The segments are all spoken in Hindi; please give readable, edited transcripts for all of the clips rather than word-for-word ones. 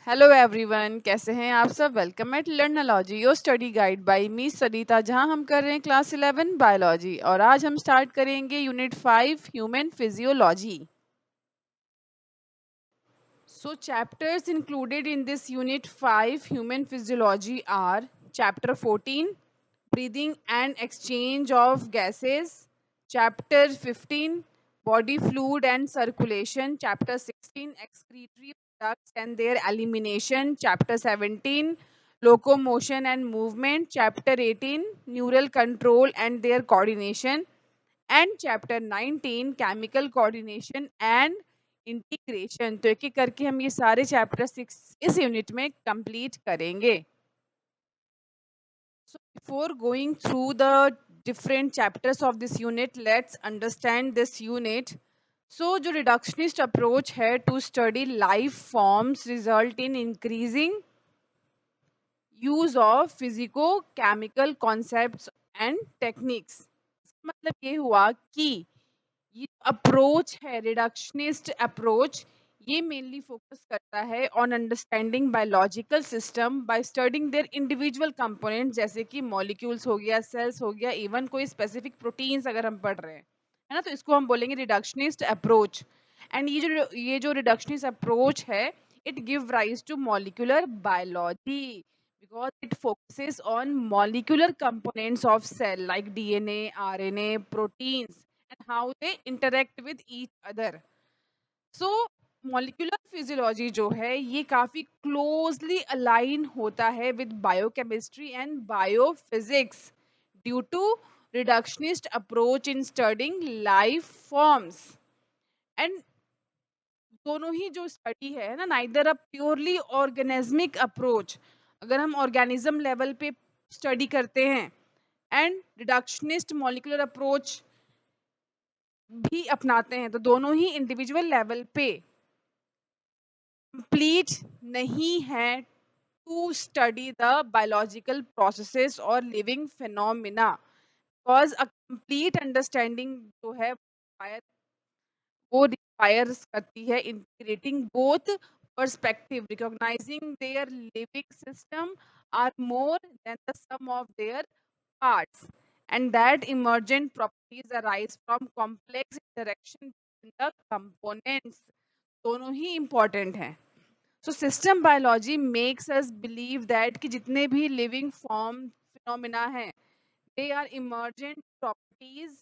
हेलो एवरीवन, कैसे हैं आप सब। Welcome at Learnology, your study guide by me Sarita, जहां हम कर रहे हैं क्लास 11 बायोलॉजी। और आज हम स्टार्ट करेंगे unit 5 human physiology. So chapters included in this unit 5 human physiology our chapter 14 breathing and exchange of gases, chapter 15 body fluid and circulation, chapter 16 excretory products and their elimination, chapter 17 locomotion and movement, chapter 18 neural control and their coordination, and chapter 19 chemical coordination and integration. तो एक एक करके हम ये सारे चैप्टर 6 इस यूनिट में कंप्लीट करेंगे। So before going through the different chapters of this unit, let's understand this unit. So जो reductionist approach है to study life forms result in increasing use of physico-chemical concepts and techniques. मतलब ये हुआ कि ये अप्रोच है रिडक्शनिस्ट अप्रोच, ये मेनली फोकस करता है on understanding biological system by studying their individual components, जैसे कि मॉलिक्यूल्स हो गया, सेल्स हो गया, इवन कोई स्पेसिफिक प्रोटीन्स अगर हम पढ़ रहे हैं, है ना, तो इसको हम बोलेंगे रिडक्शनिस्ट अप्रोच। एंड ये जो रिडक्शनिस्ट अप्रोच है, it give rise to molecular biology because it focuses on molecular components of cell like DNA, RNA, proteins and how they interact with each other. So molecular physiology जो है ये काफी closely align होता है with biochemistry and biophysics due to reductionist approach in studying life forms. And दोनों ही जो स्टडी है ना, neither a purely organismic approach, अगर हम ऑर्गेनिज्म लेवल पे स्टडी करते हैं, एंड रिडक्शनिस्ट मॉलिक्यूलर अप्रोच भी अपनाते हैं, तो दोनों ही इंडिविजुअल लेवल पे कंप्लीट नहीं है to study the biological processes और living phenomena, because a complete understanding जो है वो रिक्वायर्स करती है integrating both perspective, recognizing their living system are more than the sum of their parts, and that emergent properties arise from complex interaction between the components। दोनों ही important हैं। So system biology makes us believe that कि जितने भी living form phenomena हैं, they are emergent properties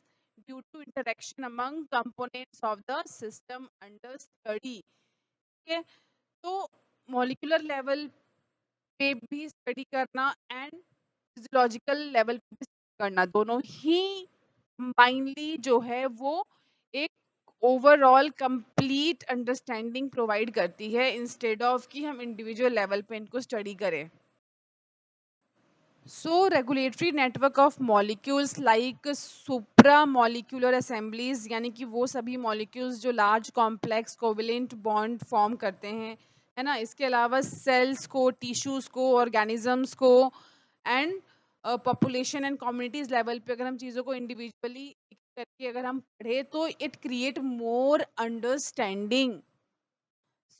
due to interaction among components of the system under study। ठीक है, तो molecular level पे भी study करना and physiological level पे भी study करना, दोनों ही कंबाइनली जो है वो एक ओवरऑल कंप्लीट अंडरस्टैंडिंग प्रोवाइड करती है, इंस्टेड ऑफ कि हम इंडिविजुअल लेवल पे इनको स्टडी करें। So regulatory network of molecules like supramolecular assemblies, यानी कि वो सभी molecules जो large complex covalent bond form करते हैं, है ना, इसके अलावा cells को, tissues को, organisms को, and population and communities level पे अगर हम चीज़ों को individually करके अगर हम पढ़े, तो it create more understanding।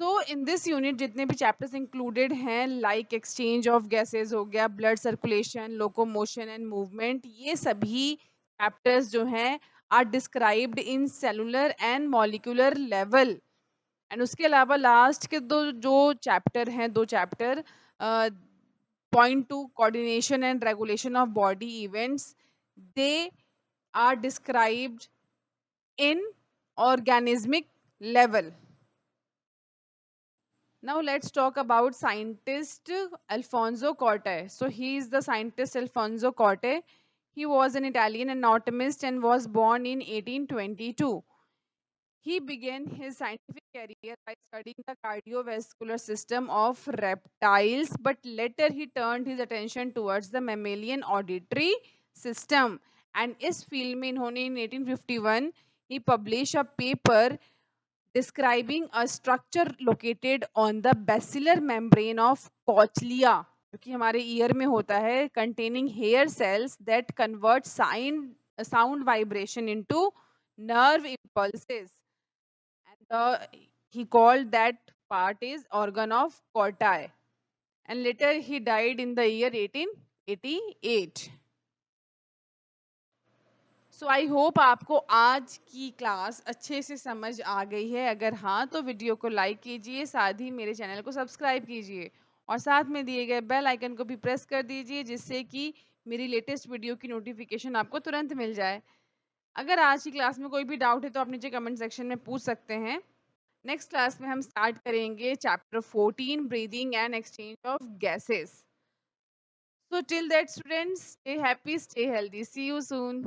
So in this unit जितने भी चैप्टर्स इंक्लूडेड हैं, लाइक एक्सचेंज ऑफ गैसेस हो गया, blood circulation, locomotion and movement, ये सभी चैप्टर्स जो हैं are described in cellular and molecular level. And उसके अलावा लास्ट के दो जो चैप्टर हैं, दो chapter point to coordination and regulation of body events, they are described in organismic level. Now let's talk about scientist Alfonso Corte. So he is the scientist Alfonso Corte. He was an Italian anatomist and was born in 1822. He began his scientific career by studying the cardiovascular system of reptiles, but later he turned his attention towards the mammalian auditory system. And इस field में इन्होंने in 1851 he published a paper describing a structure located on the basilar membrane of cochlea, जो कि हमारे ईयर में होता है, containing hair cells that convert sound vibration into nerve impulses, and he called that part is organ of Corti, and later he died in the year 1888. So I hope आपको आज की क्लास अच्छे से समझ आ गई है। अगर हाँ तो वीडियो को लाइक कीजिए, साथ ही मेरे चैनल को सब्सक्राइब कीजिए और साथ में दिए गए बेल आइकन को भी प्रेस कर दीजिए, जिससे कि मेरी लेटेस्ट वीडियो की नोटिफिकेशन आपको तुरंत मिल जाए। अगर आज की क्लास में कोई भी डाउट है तो आप नीचे कमेंट सेक्शन में पूछ सकते हैं। नेक्स्ट क्लास में हम स्टार्ट करेंगे chapter 14, breathing and exchange of gases. So till that students, stay happy, stay healthy, see you soon.